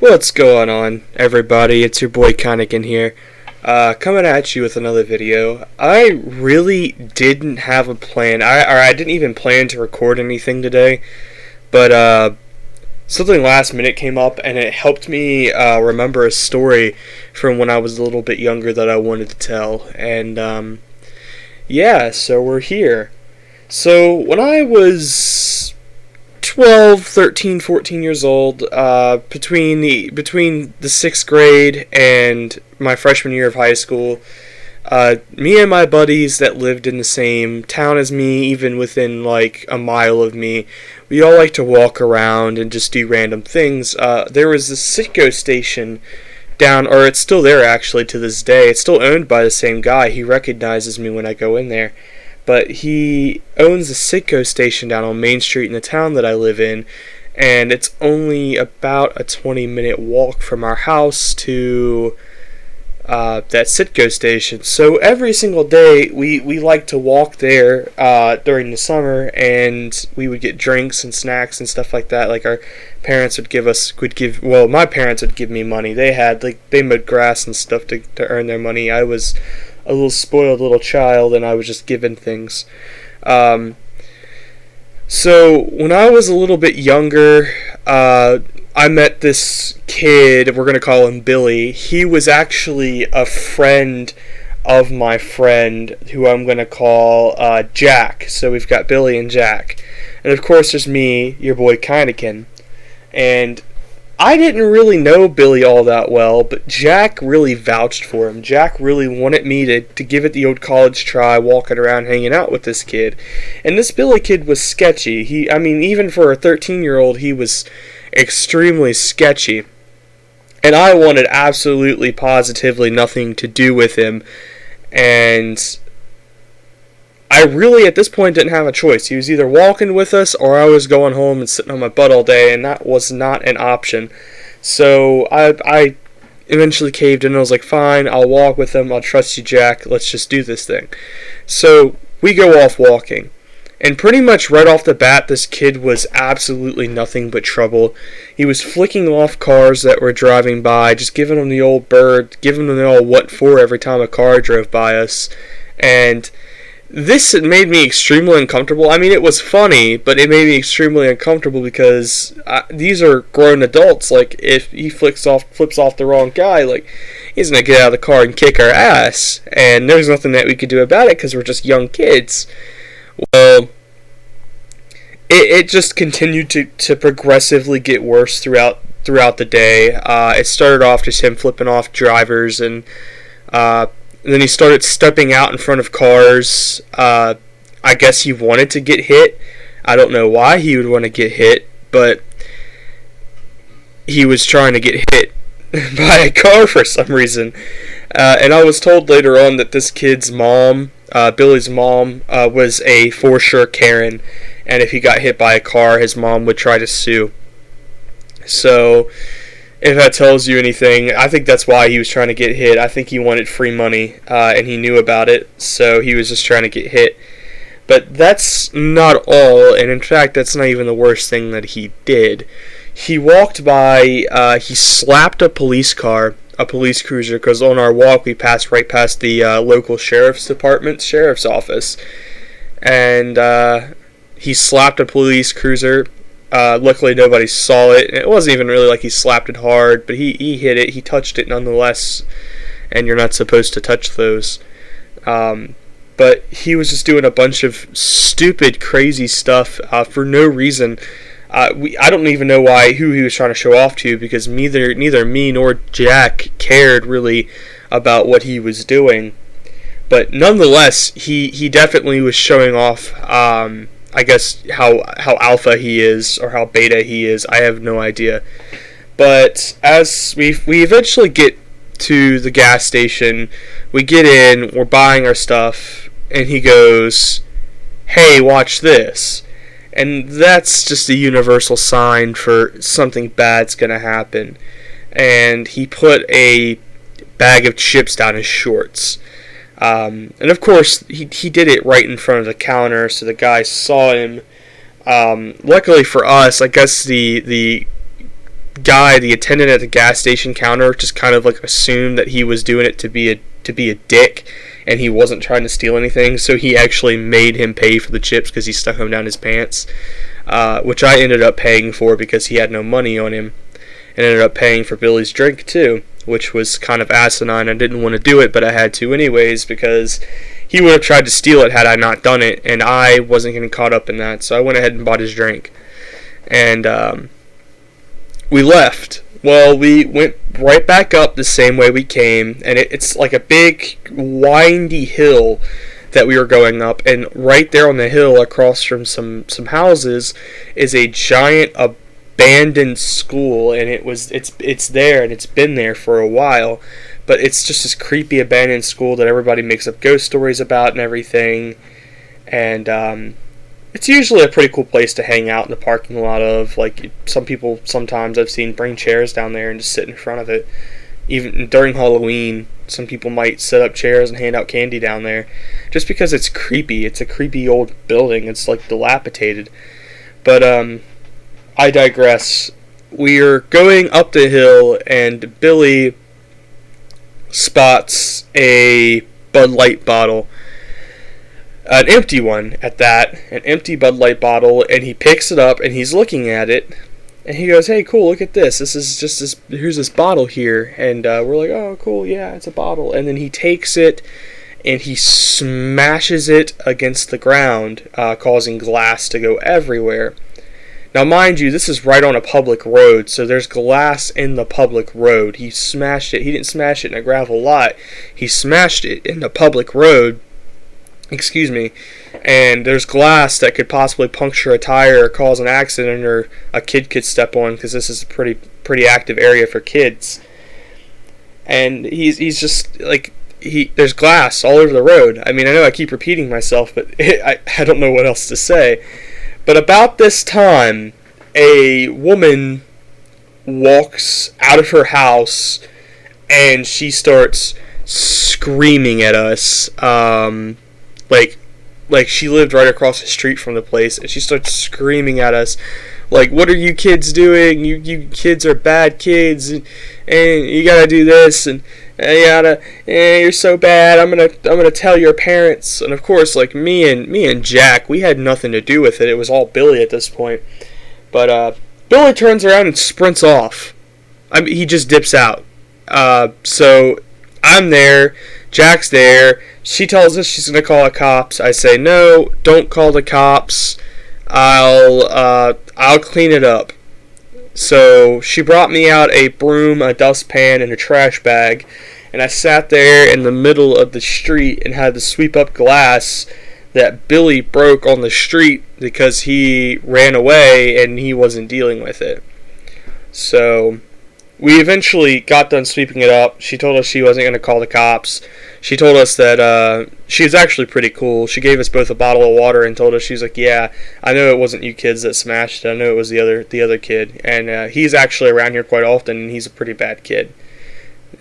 What's going on, everybody? It's your boy Kaineiken here, coming at you with another video. I really didn't have a plan. I didn't even plan to record anything today, but something last minute came up, and it helped me remember a story from when I was a little bit younger that I wanted to tell. And yeah, so we're here. So when I was 12, 13, 14 years old, between the 6th grade and my freshman year of high school, me and my buddies that lived in the same town as me, even within like a mile of me, we all like to walk around and just do random things. There was this Citgo station down, or it's still there actually to this day. It's still owned by the same guy. He recognizes me when I go in there. But he owns a Citgo station down on Main Street in the town that I live in, and it's only about a 20-minute walk from our house to that Citgo station. So every single day we like to walk there during the summer, and we would get drinks and snacks and stuff like that. Like our parents my parents would give me money. They mowed grass and stuff to earn their money. I was a little spoiled little child, and I was just given things. So when I was a little bit younger, I met this kid. We're going to call him Billy. He was actually a friend of my friend, who I'm going to call Jack. So we've got Billy and Jack. And of course there's me, your boy Kaineiken. And I didn't really know Billy all that well, but Jack really vouched for him. Jack really wanted me to give it the old college try, walking around hanging out with this kid. And this Billy kid was sketchy. Even for a 13-year-old, he was extremely sketchy. And I wanted absolutely, positively nothing to do with him. And I really, at this point, didn't have a choice. He was either walking with us, or I was going home and sitting on my butt all day, and that was not an option. So I eventually caved in, and I was like, fine, I'll walk with him, I'll trust you, Jack, let's just do this thing. So we go off walking, and pretty much right off the bat, this kid was absolutely nothing but trouble. He was flicking off cars that were driving by, just giving them the old bird, giving them the old what for every time a car drove by us, and this made me extremely uncomfortable. I mean, it was funny, but it made me extremely uncomfortable because these are grown adults. Like, if he flips off the wrong guy, like, he's going to get out of the car and kick our ass. And there's nothing that we could do about it because we're just young kids. Well, it just continued to progressively get worse throughout the day. It started off just him flipping off drivers, and then he started stepping out in front of cars. I guess he wanted to get hit. I don't know why he would want to get hit, but he was trying to get hit by a car for some reason. And I was told later on that this kid's mom, Billy's mom, was a for sure Karen. And if he got hit by a car, his mom would try to sue. So if that tells you anything, I think that's why he was trying to get hit. I think he wanted free money, and he knew about it, so he was just trying to get hit. But that's not all, and in fact, that's not even the worst thing that he did. He walked by, he slapped a police car, a police cruiser, because on our walk we passed right past the local sheriff's office, and he slapped a police cruiser. Luckily nobody saw it. It wasn't even really like he slapped it hard, but he hit it. He touched it nonetheless, and you're not supposed to touch those. But he was just doing a bunch of stupid, crazy stuff for no reason. I don't even know who he was trying to show off to, because neither me nor Jack cared really about what he was doing. But nonetheless, he definitely was showing off. I guess how alpha he is, or how beta he is, I have no idea. But as we eventually get to the gas station, we get in, we're buying our stuff, and he goes, "Hey, watch this." And that's just a universal sign for something bad's gonna happen. And he put a bag of chips down his shorts. And of course, he did it right in front of the counter, so the guy saw him. Luckily for us, I guess the guy, the attendant at the gas station counter, just kind of like assumed that he was doing it to be a dick, and he wasn't trying to steal anything. So he actually made him pay for the chips because he stuck them down his pants, which I ended up paying for because he had no money on him, and ended up paying for Billy's drink too, which was kind of asinine. I didn't want to do it, but I had to anyways because he would have tried to steal it had I not done it, and I wasn't getting caught up in that. So I went ahead and bought his drink, and we left. Well, we went right back up the same way we came, and it's like a big, windy hill that we were going up, and right there on the hill, across from some houses, is a giant abandoned school, and it's there, and it's been there for a while, but it's just this creepy abandoned school that everybody makes up ghost stories about and everything, and it's usually a pretty cool place to hang out in the parking lot of. Like, some people sometimes I've seen bring chairs down there and just sit in front of it. Even during Halloween, some people might set up chairs and hand out candy down there. Just because it's creepy. It's a creepy old building. It's like dilapidated. But I digress. We're going up the hill and Billy spots a Bud Light bottle. An empty one at that, an empty Bud Light bottle, and he picks it up and he's looking at it, and he goes, "Hey, cool, look at this. This is just this. Here's this bottle here," and we're like, "Oh, cool, yeah, it's a bottle." And then he takes it and he smashes it against the ground, causing glass to go everywhere. Now, mind you, this is right on a public road, so there's glass in the public road. He smashed it. He didn't smash it in a gravel lot. He smashed it in the public road. Excuse me, and there's glass that could possibly puncture a tire or cause an accident, or a kid could step on, because this is a pretty active area for kids. And he's just like, there's glass all over the road. I mean, I know I keep repeating myself, but I don't know what else to say. But about this time, a woman walks out of her house and she starts screaming at us. Like she lived right across the street from the place, and she starts screaming at us, like, "What are you kids doing? You kids are bad kids, and you gotta do this, and you gotta, you're so bad. I'm gonna tell your parents." And of course, like me and Jack, we had nothing to do with it. It was all Billy at this point. But Billy turns around and sprints off. I mean, he just dips out. So I'm there. Jack's there. She tells us she's going to call the cops. I say, "No, don't call the cops. I'll clean it up." So she brought me out a broom, a dustpan, and a trash bag, and I sat there in the middle of the street and had to sweep up glass that Billy broke on the street because he ran away and he wasn't dealing with it. So we eventually got done sweeping it up. She told us she wasn't going to call the cops. She told us that she was actually pretty cool. She gave us both a bottle of water and told us, she's like, "Yeah, I know it wasn't you kids that smashed it. I know it was the other kid. And he's actually around here quite often, and he's a pretty bad kid."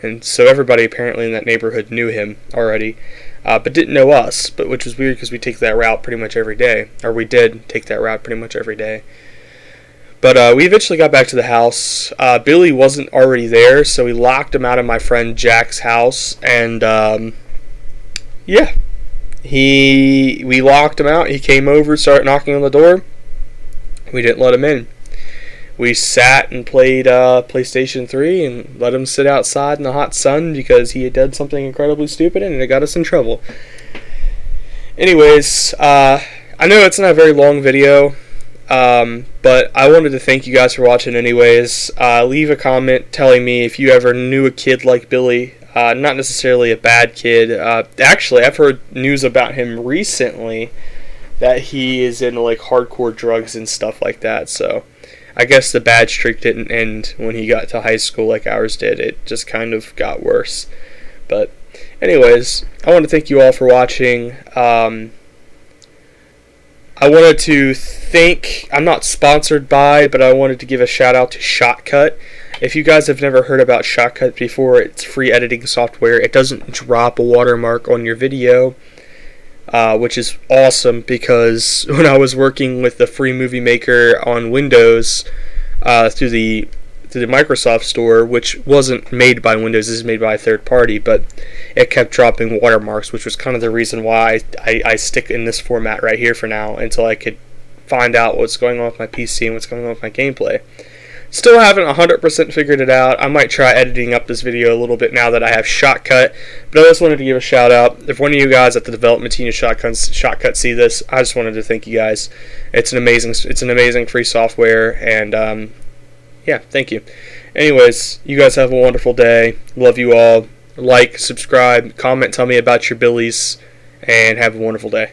And so everybody apparently in that neighborhood knew him already, but didn't know us, which was weird because we take that route pretty much every day. Or we did take that route pretty much every day. But we eventually got back to the house. Billy wasn't already there, so we locked him out of my friend Jack's house, and yeah, we locked him out. He came over, started knocking on the door. We didn't let him in. We sat and played PlayStation 3 and let him sit outside in the hot sun because he had done something incredibly stupid and it got us in trouble. Anyways, I know it's not a very long video. But I wanted to thank you guys for watching anyways. Leave a comment telling me if you ever knew a kid like Billy. Not necessarily a bad kid. Actually, I've heard news about him recently that he is into like hardcore drugs and stuff like that. So I guess the bad streak didn't end when he got to high school like ours did. It just kind of got worse. But anyways, I want to thank you all for watching. I wanted to thank, I'm not sponsored by, but I wanted to give a shout out to Shotcut. If you guys have never heard about Shotcut before, it's free editing software. It doesn't drop a watermark on your video, which is awesome because when I was working with the free movie maker on Windows through to the Microsoft Store, which wasn't made by Windows, this is made by a third party, but it kept dropping watermarks, which was kind of the reason why I stick in this format right here for now until I could find out what's going on with my PC and what's going on with my gameplay. Still haven't 100% figured it out. I might try editing up this video a little bit now that I have Shotcut, but I just wanted to give a shout out. If one of you guys at the development team of Shotcut see this, I just wanted to thank you guys. It's an amazing free software, and yeah, thank you. Anyways, you guys have a wonderful day. Love you all. Like, subscribe, comment, tell me about your billies, and have a wonderful day.